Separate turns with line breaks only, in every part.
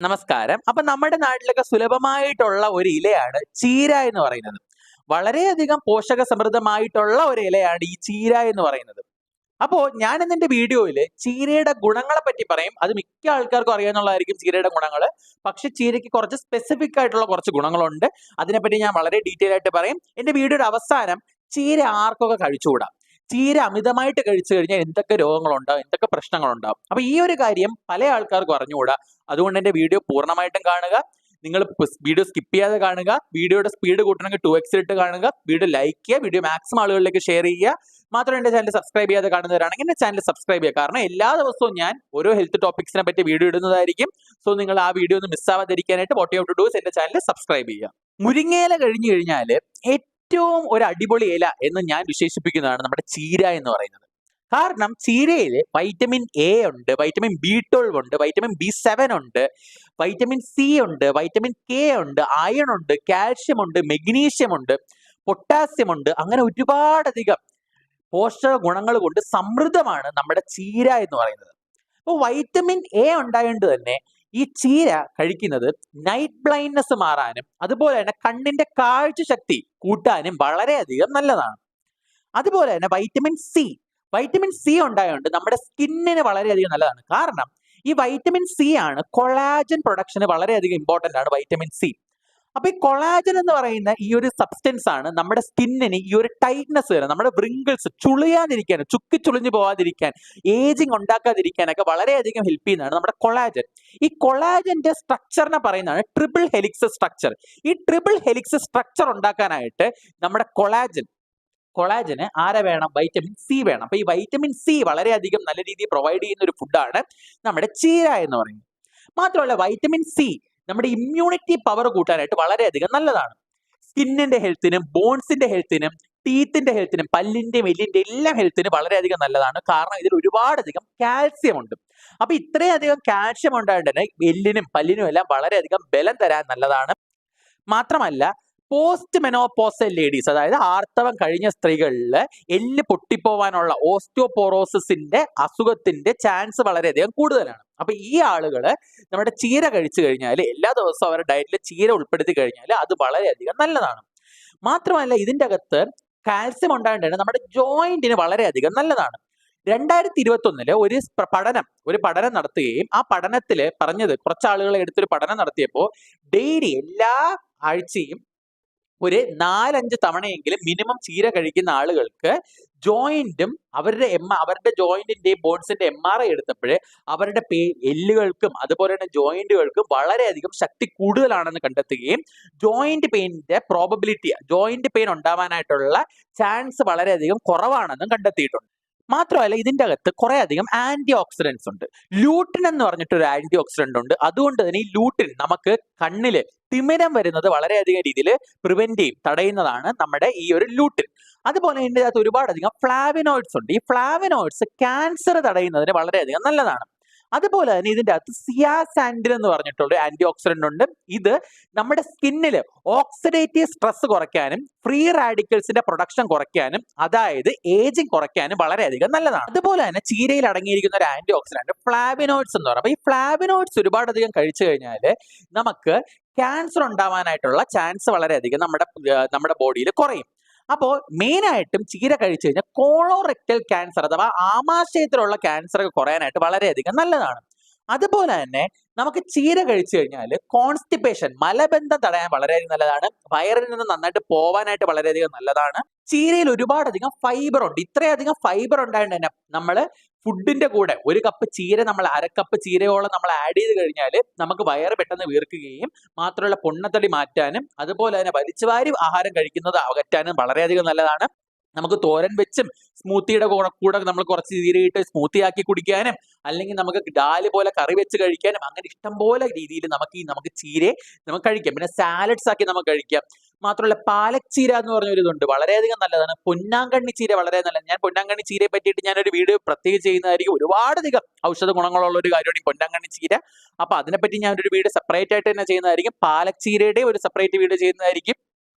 നമസ്കാരം. അപ്പൊ നമ്മുടെ നാട്ടിലൊക്കെ സുലഭമായിട്ടുള്ള ഒരു ഇലയാണ് ചീര എന്ന് പറയുന്നത്. വളരെയധികം പോഷക സമൃദ്ധമായിട്ടുള്ള ഒരു ഇലയാണ് ഈ ചീര എന്ന് പറയുന്നത്. അപ്പോ ഞാൻ ഇന്ന് എന്റെ വീഡിയോയില് ചീരയുടെ ഗുണങ്ങളെ പറ്റി പറയും. അത് മിക്ക ആൾക്കാർക്കും അറിയാവുന്നതായിരിക്കും ചീരയുടെ ഗുണങ്ങള്. പക്ഷെ ചീരയ്ക്ക് കുറച്ച് സ്പെസിഫിക് ആയിട്ടുള്ള കുറച്ച് ഗുണങ്ങളുണ്ട്. അതിനെപ്പറ്റി ഞാൻ വളരെ ഡീറ്റെയിൽ ആയിട്ട് പറയും. എന്റെ വീഡിയോയുടെ അവസാനം ചീര ആർക്കൊക്കെ കഴിച്ചുകൂടാ, ചീര അമിതമായിട്ട് കഴിച്ചു കഴിഞ്ഞാൽ എന്തൊക്കെ രോഗങ്ങളുണ്ടാവും, എന്തൊക്കെ പ്രശ്നങ്ങളുണ്ടാവും. അപ്പൊ ഈ ഒരു കാര്യം പല ആൾക്കാർക്കും അറിഞ്ഞുകൂടാ. അതുകൊണ്ട് എന്റെ വീഡിയോ പൂർണ്ണമായിട്ടും കാണുക. നിങ്ങൾ വീഡിയോ സ്കിപ്പ് ചെയ്യാതെ കാണുക. വീഡിയോയുടെ സ്പീഡ് കൂട്ടണമെങ്കിൽ 2x ഇട്ട് കാണുക. വീഡിയോ ലൈക്ക് ചെയ്യുക. വീഡിയോ മാക്സിമം ആളുകളിലേക്ക് ഷെയർ ചെയ്യുക. മാത്രമല്ല എന്റെ ചാനൽ സബ്സ്ക്രൈബ് ചെയ്യാതെ കാണുന്നവരാണെങ്കിൽ എന്റെ ചാനൽ സബ്സ്ക്രൈബ് ചെയ്യുക. കാരണം എല്ലാ ദിവസവും ഞാൻ ഓരോ ഹെൽത്ത് ടോപ്പിക്സിനെ പറ്റി വീഡിയോ ഇടുന്നതായിരിക്കും. സോ നിങ്ങൾ ആ വീഡിയോ ഒന്ന് മിസ്സാവാതിരിക്കാനായിട്ട് what you have to do എന്റെ ചാനൽ സബ്സ്ക്രൈബ് ചെയ്യുക. മുരിങ്ങയില കഴിഞ്ഞു കഴിഞ്ഞാൽ ഏറ്റവും ഒരു അടിപൊളി ഇല എന്ന് ഞാൻ വിശേഷിപ്പിക്കുന്നതാണ് നമ്മുടെ ചീര എന്ന് പറയുന്നത്. കാരണം ചീരയിൽ വൈറ്റമിൻ എ ഉണ്ട്, വൈറ്റമിൻ B12 ഉണ്ട്, വൈറ്റമിൻ B7 ഉണ്ട്, വൈറ്റമിൻ സി ഉണ്ട്, വൈറ്റമിൻ കെ ഉണ്ട്, അയൺ ഉണ്ട്, കാൽഷ്യം ഉണ്ട്, മെഗ്നീഷ്യം ഉണ്ട്, പൊട്ടാസ്യം ഉണ്ട്. അങ്ങനെ ഒരുപാടധികം പോഷക ഗുണങ്ങൾ കൊണ്ട് സമൃദ്ധമാണ് നമ്മുടെ ചീര എന്ന് പറയുന്നത്. അപ്പോൾ വൈറ്റമിൻ എ ഉണ്ടായതുകൊണ്ട് തന്നെ ഈ ചീര കഴിക്കുന്നത് നൈറ്റ് ബ്ലൈൻഡ്നെസ് മാറാനും അതുപോലെ തന്നെ കണ്ണിന്റെ കാഴ്ച ശക്തി കൂട്ടാനും വളരെയധികം നല്ലതാണ്. അതുപോലെ തന്നെ വൈറ്റമിൻ സി ഉണ്ടായതുകൊണ്ട് നമ്മുടെ സ്കിന്നിന് വളരെയധികം നല്ലതാണ്. കാരണം ഈ വൈറ്റമിൻ സി ആണ് കൊളാജൻ പ്രൊഡക്ഷന് വളരെയധികം ഇമ്പോർട്ടന്റ് ആണ് വൈറ്റമിൻ സി. അപ്പൊ ഈ കൊളാജൻ എന്ന് പറയുന്ന ഈ ഒരു സബ്സ്റ്റൻസ് ആണ് നമ്മുടെ സ്കിന്നിന് ഈ ഒരു ടൈറ്റ്നസ് തരുന്നത്. നമ്മുടെ വ്രിങ്കിൾസ് ചുളിയാതിരിക്കാൻ, ചുക്കി ചുളിഞ്ഞു പോവാതിരിക്കാൻ, ഏജിങ് ഉണ്ടാക്കാതിരിക്കാനൊക്കെ വളരെയധികം ഹെൽപ്പ് ചെയ്യുന്നതാണ് നമ്മുടെ കൊളാജൻ. ഈ കൊളാജന്റെ സ്ട്രക്ചറിനെ പറയുന്നതാണ് ട്രിപ്പിൾ ഹെലിക്സ് സ്ട്രക്ചർ. ഈ ട്രിപ്പിൾ ഹെലിക്സ് സ്ട്രക്ചർ ഉണ്ടാക്കാനായിട്ട് നമ്മുടെ കൊളാജന് ആരെ വേണം? വൈറ്റമിൻ സി വേണം. അപ്പൊ ഈ വൈറ്റമിൻ സി വളരെയധികം നല്ല രീതിയിൽ പ്രൊവൈഡ് ചെയ്യുന്ന ഒരു ഫുഡാണ് നമ്മുടെ ചീര എന്ന് പറയുന്നത്. മാത്രമല്ല വൈറ്റമിൻ സി നമ്മുടെ ഇമ്മ്യൂണിറ്റി പവർ കൂട്ടാനായിട്ട് വളരെയധികം നല്ലതാണ്. സ്കിന്നിന്റെ ഹെൽത്തിനും ബോൺസിന്റെ ഹെൽത്തിനും ടീത്തിന്റെ ഹെൽത്തിനും പല്ലിന്റെയും എല്ലിന്റെ എല്ലാം ഹെൽത്തിനും വളരെയധികം നല്ലതാണ്. കാരണം ഇതിൽ ഒരുപാടധികം കാൽസ്യം ഉണ്ട്. അപ്പൊ ഇത്രയധികം കാൽസ്യം ഉണ്ടായത് തന്നെ എല്ലിനും പല്ലിനും എല്ലാം വളരെയധികം ബലം തരാൻ നല്ലതാണ്. മാത്രമല്ല പോസ്റ്റ് മെനോപോസൽ ലേഡീസ്, അതായത് ആർത്തവം കഴിഞ്ഞ സ്ത്രീകളിൽ എല്ല് പൊട്ടിപ്പോവാനുള്ള ഓസ്റ്റിയോപോറോസിന്റെ അസുഖത്തിന്റെ ചാൻസ് വളരെയധികം കൂടുതലാണ്. അപ്പൊ ഈ ആളുകള് നമ്മുടെ ചീര കഴിച്ചു കഴിഞ്ഞാൽ, എല്ലാ ദിവസവും അവരുടെ ഡയറ്റിൽ ചീര ഉൾപ്പെടുത്തി കഴിഞ്ഞാൽ അത് വളരെയധികം നല്ലതാണ്. മാത്രമല്ല ഇതിന്റെ അകത്ത് കാൽസ്യം ഉണ്ടായിട്ട് നമ്മുടെ ജോയിന്റിന് വളരെയധികം നല്ലതാണ്. 2021 ഒരു പഠനം നടത്തുകയും ആ പഠനത്തിൽ പറഞ്ഞത്, കുറച്ച് ആളുകളെ എടുത്തൊരു പഠനം നടത്തിയപ്പോൾ ഡെയിലി എല്ലാ ആഴ്ചയും ഒരു 4-5 തവണയെങ്കിലും മിനിമം ചീര കഴിക്കുന്ന ആളുകൾക്ക് ജോയിന്റും അവരുടെ ജോയിന്റിന്റെയും ബോൺസിന്റെ MRI എടുത്തപ്പോൾ അവരുടെ എല്ലുകൾക്കും അതുപോലെ തന്നെ ജോയിന്റുകൾക്കും വളരെയധികം ശക്തി കൂടുതലാണെന്ന് കണ്ടെത്തുകയും ജോയിന്റ് പെയിൻ ഉണ്ടാവാനായിട്ടുള്ള ചാൻസ് വളരെയധികം കുറവാണെന്നും കണ്ടെത്തിയിട്ടുണ്ട്. മാത്രമല്ല ഇതിന്റെ അകത്ത് കുറെ അധികം ആന്റി ഓക്സിഡൻസ് ഉണ്ട്. ലൂട്ടിൻ എന്ന് പറഞ്ഞിട്ട് ഒരു ആന്റി ഓക്സിഡന്റ് ഉണ്ട്. അതുകൊണ്ട് തന്നെ ഈ ലൂട്ടിൻ നമുക്ക് കണ്ണില് തിമിരം വരുന്നത് വളരെയധികം രീതിയിൽ തടയുന്നതാണ് നമ്മുടെ ഈ ഒരു ലൂട്ടിൻ. അതുപോലെ ഇതിന്റെ അകത്ത് ഒരുപാടധികം ഫ്ലാവിനോയിഡ്സ് ഉണ്ട്. ഈ ഫ്ലാവിനോയിഡ്സ് ക്യാൻസർ തടയുന്നതിന് വളരെയധികം നല്ലതാണ്. അതുപോലെ തന്നെ ഇതിന്റെ അകത്ത് സിയാസാൻഡിൻ എന്ന് പറഞ്ഞിട്ടുള്ള ആന്റി ഓക്സിഡന്റ് ഉണ്ട്. ഇത് നമ്മുടെ സ്കിന്നില് ഓക്സിഡേറ്റീവ് സ്ട്രെസ് കുറയ്ക്കാനും ഫ്രീ റാഡിക്കൽസിന്റെ പ്രൊഡക്ഷൻ കുറയ്ക്കാനും അതായത് ഏജിങ് കുറയ്ക്കാനും വളരെയധികം നല്ലതാണ്. അതുപോലെ തന്നെ ചീരയിൽ അടങ്ങിയിരിക്കുന്ന ഒരു ആന്റി ഓക്സിഡന്റ് ഫ്ലാവിനോയിഡ്സ് എന്ന് പറയുന്നത്. അപ്പൊ ഈ ഫ്ലാവിനോയിഡ്സ് ഒരുപാടധികം കഴിച്ചു കഴിഞ്ഞാൽ നമുക്ക് ക്യാൻസർ ഉണ്ടാവാനായിട്ടുള്ള ചാൻസ് വളരെയധികം നമ്മുടെ ബോഡിയിൽ കുറയും. അപ്പോൾ മെയിൻ ആയിട്ടും ചീര കഴിച്ചു കഴിഞ്ഞാൽ കോളോറെക്ടൽ ക്യാൻസർ അഥവാ ആമാശയത്തിലുള്ള ക്യാൻസർ ഒക്കെ കുറയാനായിട്ട് വളരെയധികം നല്ലതാണ്. അതുപോലെ തന്നെ നമുക്ക് ചീര കഴിച്ചു കഴിഞ്ഞാൽ കോൺസ്റ്റിപ്പേഷൻ, മലബന്ധം തടയാൻ വളരെയധികം നല്ലതാണ്. വയറിൽ നിന്ന് നന്നായിട്ട് പോവാനായിട്ട് വളരെയധികം നല്ലതാണ്. ചീരയിൽ ഒരുപാടധികം ഫൈബർ ഉണ്ട്. ഇത്രയധികം ഫൈബർ ഉണ്ടായിട്ട് തന്നെ നമ്മൾ ഫുഡിന്റെ കൂടെ ഒരു കപ്പ് ചീര, നമ്മൾ അരക്കപ്പ് ചീരയോളം നമ്മൾ ആഡ് ചെയ്ത് കഴിഞ്ഞാൽ നമുക്ക് വയറ് പെട്ടെന്ന് വീർക്കുകയും മാത്രമല്ല പൊണ്ണത്തടി മാറ്റാനും അതുപോലെ തന്നെ വലിച്ചുവാരി ആഹാരം കഴിക്കുന്നത് അകറ്റാനും വളരെയധികം നല്ലതാണ്. നമുക്ക് തോരൻ വെച്ചും സ്മൂത്തിയുടെ കൂടെ നമ്മൾ കുറച്ച് ചീരയിട്ട് സ്മൂത്തി ആക്കി കുടിക്കാനും അല്ലെങ്കിൽ നമുക്ക് ഡാല് പോലെ കറി വെച്ച് കഴിക്കാനും അങ്ങനെ ഇഷ്ടംപോലെ രീതിയിൽ നമുക്ക് ചീരയെ നമുക്ക് കഴിക്കാം. പിന്നെ സാലഡ്സ് ആക്കി നമുക്ക് കഴിക്കാം. മാത്രമല്ല പാലക് ചീര എന്ന് പറഞ്ഞ ഒരു ഇതുണ്ട്, വളരെയധികം നല്ലതാണ്. പൊന്നാങ്കണ്ണി ചീര വളരെ നല്ലതാണ്. ഞാൻ പൊന്നാങ്കണ്ണി ചീരയെ പറ്റിയിട്ട് ഞാനൊരു വീഡിയോ പ്രത്യേകം ചെയ്യുന്നതായിരിക്കും. ഒരുപാടധികം ഔഷധ ഗുണങ്ങളുള്ള ഒരു കാര്യമാണ് ഈ പൊന്നാങ്കണ്ണി ചീര. അപ്പൊ അതിനെപ്പറ്റി ഞാനൊരു വീഡിയോ സെപ്പറേറ്റ് ആയിട്ട് തന്നെ ചെയ്യുന്നതായിരിക്കും. പാലക് ചീരയുടെ ഒരു സെപ്പറേറ്റ് വീഡിയോ ചെയ്യുന്നതായിരിക്കും.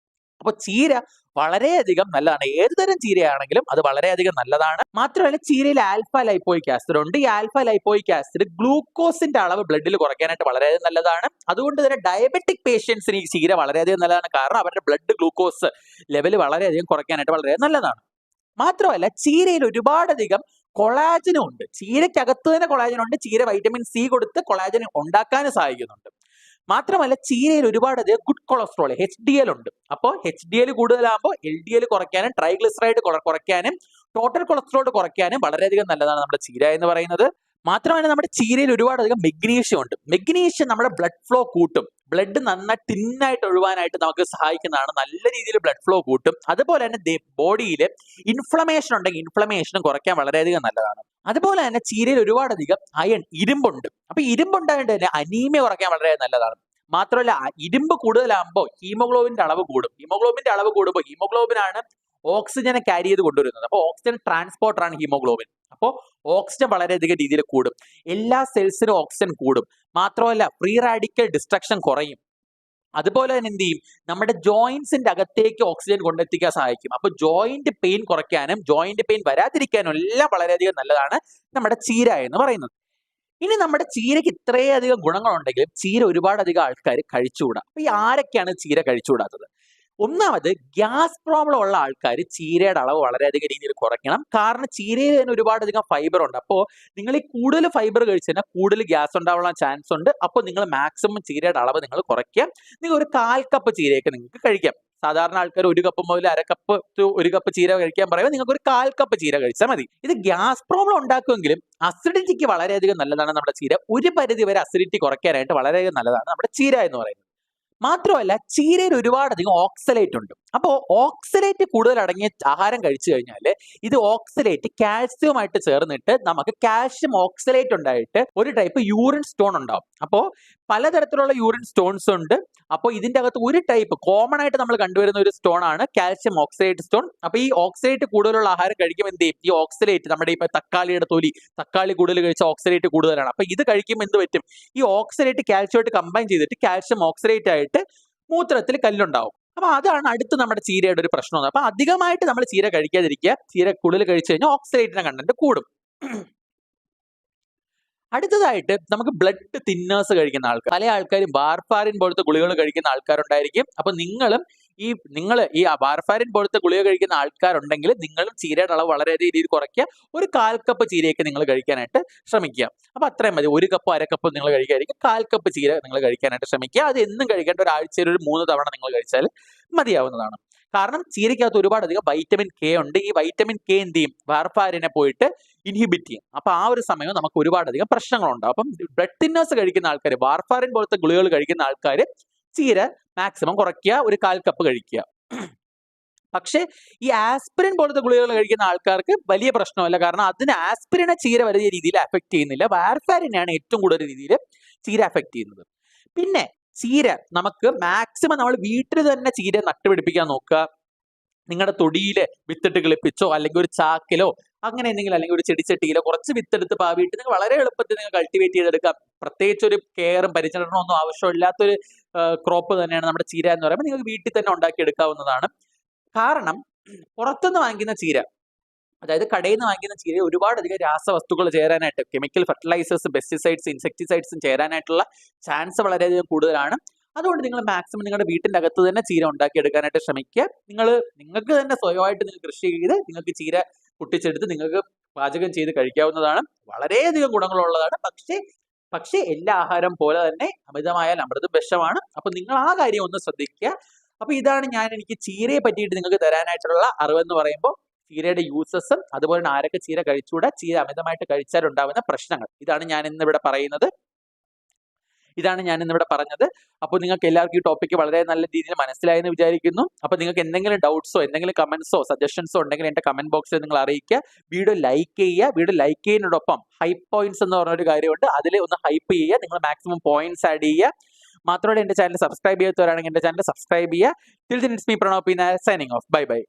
അപ്പോൾ ചീര വളരെയധികം നല്ലതാണ്. ഏത് തരം ചീരയാണെങ്കിലും അത് വളരെയധികം നല്ലതാണ്. മാത്രമല്ല ചീരയിൽ ആൽഫ ലൈപ്പോയിക് ആസിഡ് ഉണ്ട്. ഈ ആൽഫ ലൈപ്പോയിക് ആസിഡ് ഗ്ലൂക്കോസിന്റെ അളവ് ബ്ലഡിൽ കുറയ്ക്കാനായിട്ട് വളരെയധികം നല്ലതാണ്. അതുകൊണ്ട് തന്നെ ഡയബറ്റിക് പേഷ്യൻസിന് ഈ ചീര വളരെയധികം നല്ലതാണ്. കാരണം അവരുടെ ബ്ലഡ് ഗ്ലൂക്കോസ് ലെവൽ വളരെയധികം കുറയ്ക്കാനായിട്ട് വളരെ നല്ലതാണ്. മാത്രമല്ല ചീരയിൽ ഒരുപാടധികം കൊളാജനും ഉണ്ട്. ചീരയ്ക്കകത്ത് തന്നെ കൊളാജൻ ഉണ്ട്. ചീര വൈറ്റമിൻ സി കൊടുത്ത് കൊളാജൻ ഉണ്ടാക്കാനും സഹായിക്കുന്നുണ്ട്. മാത്രമല്ല ചീരയിൽ ഒരുപാടധികം ഗുഡ് കൊളസ്ട്രോൾ HDL ഉണ്ട്. അപ്പോൾ HDL കൂടുതലാകുമ്പോൾ LDL കുറയ്ക്കാനും ട്രൈഗ്ലിസറൈഡ് കുറയ്ക്കാനും ടോട്ടൽ കൊളസ്ട്രോൾ കുറയ്ക്കാനും വളരെയധികം നല്ലതാണ് നമ്മുടെ ചീര എന്ന് പറയുന്നത്. മാത്രമല്ല നമ്മുടെ ചീരയിൽ ഒരുപാടധികം മെഗ്നീഷ്യം ഉണ്ട്. മെഗ്നീഷ്യം നമ്മുടെ ബ്ലഡ് ഫ്ലോ കൂട്ടും. ബ്ലഡ് നന്നായി തിന്നായിട്ട് ഒഴുവാനായിട്ട് നമുക്ക് സഹായിക്കുന്നതാണ്. നല്ല രീതിയിൽ ബ്ലഡ് ഫ്ലോ കൂട്ടും. അതുപോലെ തന്നെ ബോഡിയിൽ ഇൻഫ്ലമേഷൻ ഉണ്ടെങ്കിൽ ഇൻഫ്ലമേഷനും കുറയ്ക്കാൻ വളരെയധികം നല്ലതാണ്. അതുപോലെ തന്നെ ചീരയിൽ ഒരുപാടധികം ഇരുമ്പുണ്ട്. അപ്പൊ ഇരുമ്പുണ്ടായതുകൊണ്ട് തന്നെ അനീമിയ കുറയ്ക്കാൻ വളരെ നല്ലതാണ്. മാത്രമല്ല ഇരുമ്പ് കൂടുതലാകുമ്പോൾ ഹീമോഗ്ലോബിന്റെ അളവ് കൂടും. ഹീമോഗ്ലോബിന്റെ അളവ് കൂടുമ്പോൾ ഹീമോഗ്ലോബിനാണ് ഓക്സിജനെ ക്യാരി ചെയ്ത് കൊണ്ടുവരുന്നത്. അപ്പോൾ ഓക്സിജൻ ട്രാൻസ്പോർട്ടറാണ് ഹീമോഗ്ലോബിൻ. അപ്പോൾ ഓക്സിജൻ വളരെയധികം രീതിയിൽ കൂടും. എല്ലാ സെൽസിനും ഓക്സിജൻ കൂടും. മാത്രമല്ല ഫ്രീ റാഡിക്കൽ ഡിസ്ട്രക്ഷൻ കുറയും. അതുപോലെ തന്നെ എന്ത് ചെയ്യും, നമ്മുടെ ജോയിന്റ്സിന്റെ അകത്തേക്ക് ഓക്സിജൻ കൊണ്ടെത്തിക്കാൻ സഹായിക്കും. അപ്പൊ ജോയിന്റ് പെയിൻ കുറയ്ക്കാനും ജോയിന്റ് പെയിൻ വരാതിരിക്കാനും എല്ലാം വളരെയധികം നല്ലതാണ് നമ്മുടെ ചീര എന്ന് പറയുന്നത്. ഇനി നമ്മുടെ ചീരയ്ക്ക് ഇത്രയധികം ഗുണങ്ങളുണ്ടെങ്കിലും ചീര ഒരുപാടധികം ആൾക്കാർ കഴിച്ചുകൂടാ. അപ്പൊ ഈ ആരൊക്കെയാണ് ചീര കഴിച്ചുകൂടാത്തത്? ഒന്നാമത് ഗ്യാസ് പ്രോബ്ലം ഉള്ള ആൾക്കാർ ചീരയുടെ അളവ് വളരെയധികം രീതിയിൽ കുറയ്ക്കണം. കാരണം ചീരയിൽ തന്നെ ഒരുപാടധികം ഫൈബർ ഉണ്ട്. അപ്പോൾ നിങ്ങൾ ഈ കൂടുതൽ ഫൈബർ കഴിച്ചു കഴിഞ്ഞാൽ കൂടുതൽ ഗ്യാസ് ഉണ്ടാവാനുള്ള ചാൻസ് ഉണ്ട്. അപ്പോൾ നിങ്ങൾ മാക്സിമം ചീരയുടെ അളവ് നിങ്ങൾ കുറയ്ക്കുക. നിങ്ങൾ ഒരു 1/4 കപ്പ് ചീരയൊക്കെ നിങ്ങൾക്ക് കഴിക്കാം. സാധാരണ ആൾക്കാർ 1 കപ്പ് മുതൽ 1/2 കപ്പ് 1 കപ്പ് ചീര കഴിക്കാൻ പറയുമ്പോൾ നിങ്ങൾക്ക് ഒരു 1/4 കപ്പ് ചീര കഴിച്ചാൽ മതി. ഇത് ഗ്യാസ് പ്രോബ്ലം ഉണ്ടാക്കുമെങ്കിലും അസിഡിറ്റിക്ക് വളരെയധികം നല്ലതാണ് നമ്മുടെ ചീര. ഒരു പരിധി വരെ അസിഡിറ്റി കുറയ്ക്കാനായിട്ട് വളരെയധികം നല്ലതാണ് നമ്മുടെ ചീര എന്ന് പറയുന്നത്. മാത്രമല്ല ചീരയിൽ ഒരുപാടധികം ഓക്സലേറ്റ് ഉണ്ട്. അപ്പോൾ ഓക്സലേറ്റ് കൂടുതൽ അടങ്ങിയ ആഹാരം കഴിച്ചു കഴിഞ്ഞാൽ ഇത് ഓക്സലേറ്റ് കാൽസ്യവുമായിട്ട് ചേർന്നിട്ട് നമുക്ക് കാൽഷ്യം ഓക്സലേറ്റ് ഉണ്ടായിട്ട് ഒരു ടൈപ്പ് യൂറിൻ സ്റ്റോൺ ഉണ്ടാവും. അപ്പോൾ പലതരത്തിലുള്ള യൂറിൻ സ്റ്റോൺസ് ഉണ്ട്. അപ്പോൾ ഇതിന്റെ അകത്ത് ഒരു ടൈപ്പ് കോമൺ ആയിട്ട് നമ്മൾ കണ്ടുവരുന്ന ഒരു സ്റ്റോൺ ആണ് കാൽഷ്യം ഓക്സലേറ്റ് സ്റ്റോൺ. അപ്പോൾ ഈ ഓക്സലേറ്റ് കൂടുതലുള്ള ആഹാരം കഴിക്കുമ്പോൾ എന്ത് ചെയ്യും, ഈ ഓക്സലേറ്റ് നമ്മുടെ ഇപ്പൊ തക്കാളിയുടെ തൊലി, തക്കാളി കൂടുതൽ കഴിച്ച ഓക്സലേറ്റ് കൂടുതലാണ്. അപ്പൊ ഇത് കഴിക്കുമ്പോൾ എന്ത് പറ്റും, ഈ ഓക്സലേറ്റ് കാൽഷ്യമായിട്ട് കമ്പൈൻ ചെയ്തിട്ട് കാൽഷ്യം ഓക്സലേറ്റ് ആയിട്ട് മൂത്രത്തിൽ കല്ലുണ്ടാവും. അപ്പൊ അതാണ് അടുത്ത് നമ്മുടെ ചീരയുടെ ഒരു പ്രശ്നം. അപ്പൊ അധികമായിട്ട് നമ്മൾ ചീര കഴിക്കാതിരിക്കുക. ചീര കൂടുതൽ കഴിച്ചു കഴിഞ്ഞാൽ ഓക്സലേറ്റിന്റെ കണ്ടന്റ് കൂടും. അടുത്തതായിട്ട് നമുക്ക് ബ്ലഡ് തിന്നേഴ്സ് കഴിക്കുന്ന ആൾക്കാർ, പല ആൾക്കാരും വാർഫാരിൻ പോലത്തെ ഗുളികൾ കഴിക്കുന്ന ആൾക്കാരുണ്ടായിരിക്കും. അപ്പൊ നിങ്ങൾ ഈ വാർഫാരിൻ പോലത്തെ ഗുളിക കഴിക്കുന്ന ആൾക്കാരുണ്ടെങ്കിൽ നിങ്ങളും ചീരയുടെ അളവ് വളരെയധികം രീതിയിൽ കുറയ്ക്കുക. ഒരു 1/4 കപ്പ് ചീരയൊക്കെ നിങ്ങൾ കഴിക്കാനായിട്ട് ശ്രമിക്കുക. അപ്പൊ അത്രയും മതി. 1 കപ്പ് 1/2 കപ്പ് നിങ്ങൾ കഴിക്കാതിരിക്കും. 1/4 കപ്പ് ചീര നിങ്ങൾ കഴിക്കാനായിട്ട് ശ്രമിക്കുക. അത് എന്നും കഴിക്കേണ്ട, ഒരാഴ്ചയിൽ ഒരു 3 തവണ നിങ്ങൾ കഴിച്ചാൽ മതിയാവുന്നതാണ്. കാരണം ചീരയ്ക്കകത്ത് ഒരുപാടധികം വൈറ്റമിൻ കെ ഉണ്ട്. ഈ വൈറ്റമിൻ കെ എന്ത് ചെയ്യും, വാർഫാരിനെ പോയിട്ട് ഇൻഹിബിറ്റ് ചെയ്യും. അപ്പൊ ആ ഒരു സമയം നമുക്ക് ഒരുപാടധികം പ്രശ്നങ്ങളുണ്ടാവും. അപ്പം ബ്ലഡ് തിന്നേഴ്സ് കഴിക്കുന്ന ആൾക്കാർ, വാർഫാരിൻ പോലത്തെ ഗുളികൾ കഴിക്കുന്ന ആൾക്കാർ ചീര മാക്സിമം കുറയ്ക്കുക. ഒരു 1/4 കപ്പ് കഴിക്കുക. പക്ഷേ ഈ ആസ്പിരിൻ പോലത്തെ ഗുളികകൾ കഴിക്കുന്ന ആൾക്കാർക്ക് വലിയ പ്രശ്നമല്ല. കാരണം അതിന് ആസ്പിരിനെ ചീര വലിയ രീതിയിൽ അഫക്ട് ചെയ്യുന്നില്ല. വാർഫാരിനെയാണ് ഏറ്റവും കൂടുതൽ രീതിയിൽ ചീര അഫക്ട് ചെയ്യുന്നത്. പിന്നെ ചീര നമുക്ക് മാക്സിമം നമ്മൾ വീട്ടിൽ തന്നെ ചീര നട്ടുപിടിപ്പിക്കാൻ നോക്കുക. നിങ്ങളുടെ തൊടിയില് വിത്തിട്ട് കിളിപ്പിച്ചോ അല്ലെങ്കിൽ ഒരു ചാക്കിലോ അങ്ങനെ എന്തെങ്കിലും, അല്ലെങ്കിൽ ഒരു ചെടിച്ചട്ടിയിലോ കുറച്ച് വിത്തെടുത്ത് പാവിയിട്ട് നിങ്ങൾക്ക് വളരെ എളുപ്പത്തിൽ നിങ്ങൾ കൾട്ടിവേറ്റ് ചെയ്തെടുക്കാം. പ്രത്യേകിച്ച് ഒരു കെയറും പരിചരണവും ഒന്നും ആവശ്യമില്ലാത്തൊരു ക്രോപ്പ് തന്നെയാണ് നമ്മുടെ ചീര എന്ന് പറയുമ്പോൾ നിങ്ങൾക്ക് വീട്ടിൽ തന്നെ ഉണ്ടാക്കി എടുക്കാവുന്നതാണ്. കാരണം പുറത്തുനിന്ന് വാങ്ങിക്കുന്ന ചീര, അതായത് കടയിൽ നിന്ന് വാങ്ങിക്കുന്ന ചീര ഒരുപാടധികം രാസവസ്തുക്കൾ ചേരാനായിട്ട്, കെമിക്കൽ ഫെർട്ടിലൈസേഴ്സ്, പെസ്റ്റിസൈഡ്സ്, ഇൻസെക്ടിസൈഡ്സും ചേരാനായിട്ടുള്ള ചാൻസ് വളരെയധികം കൂടുതലാണ്. അതുകൊണ്ട് നിങ്ങൾ മാക്സിമം നിങ്ങളുടെ വീട്ടിന്റെ അകത്ത് തന്നെ ചീര ഉണ്ടാക്കി എടുക്കാനായിട്ട് ശ്രമിക്കുക. നിങ്ങൾക്ക് തന്നെ സ്വയമായിട്ട് നിങ്ങൾ കൃഷി ചെയ്ത് നിങ്ങൾക്ക് ചീര പൊട്ടിച്ചെടുത്ത് നിങ്ങൾക്ക് പാചകം ചെയ്ത് കഴിക്കാവുന്നതാണ്. വളരെയധികം ഗുണങ്ങളുള്ളതാണ്. പക്ഷേ എല്ലാ ആഹാരം പോലെ തന്നെ അമിതമായാൽ അമൃതും വിഷമാണ്. അപ്പൊ നിങ്ങൾ ആ കാര്യം ഒന്ന് ശ്രദ്ധിക്കുക. അപ്പൊ ഇതാണ് എനിക്ക് ചീരയെ പറ്റിയിട്ട് നിങ്ങൾക്ക് തരാനായിട്ടുള്ള അറിവെന്ന് പറയുമ്പോൾ ചീരയുടെ യൂസസും അതുപോലെ തന്നെ ആരൊക്കെ ചീര കഴിച്ചുകൂടാ, ചീര അമിതമായിട്ട് കഴിച്ചാൽ ഉണ്ടാകുന്ന പ്രശ്നങ്ങൾ, ഇതാണ് ഞാൻ ഇന്നിവിടെ പറഞ്ഞത്. അപ്പോൾ നിങ്ങൾക്ക് എല്ലാവർക്കും ഈ ടോപ്പിക്ക് വളരെ നല്ല രീതിയിൽ മനസ്സിലായെന്ന് വിചാരിക്കുന്നു. അപ്പോൾ നിങ്ങൾക്ക് എന്തെങ്കിലും ഡൗട്ട്സോ എന്തെങ്കിലും കമന്റ്സോ സജഷൻസോ ഉണ്ടെങ്കിൽ എന്റെ കമന്റ് ബോക്സിൽ നിങ്ങൾ അറിയിക്കുക. വീഡിയോ ലൈക്ക് ചെയ്യുക. വീഡിയോ ലൈക്ക് ചെയ്യുന്നതോടൊപ്പം ഹൈപ്പ് പോയിന്റ്സ് എന്ന് പറഞ്ഞൊരു കാര്യമുണ്ട്, അതിൽ ഒന്ന് ഹൈപ്പ് ചെയ്യുക. നിങ്ങൾ മാക്സിമം പോയിന്റ്സ് ആഡ് ചെയ്യുക. മാത്രമല്ല എന്റെ ചാനൽ സബ്സ്ക്രൈബ് ചെയ്യാത്തവരാണെങ്കിൽ എന്റെ ചാനൽ സബ്സ്ക്രൈബ് ചെയ്യുക. Till then it's me Pranav P Nair signing off. Bye bye.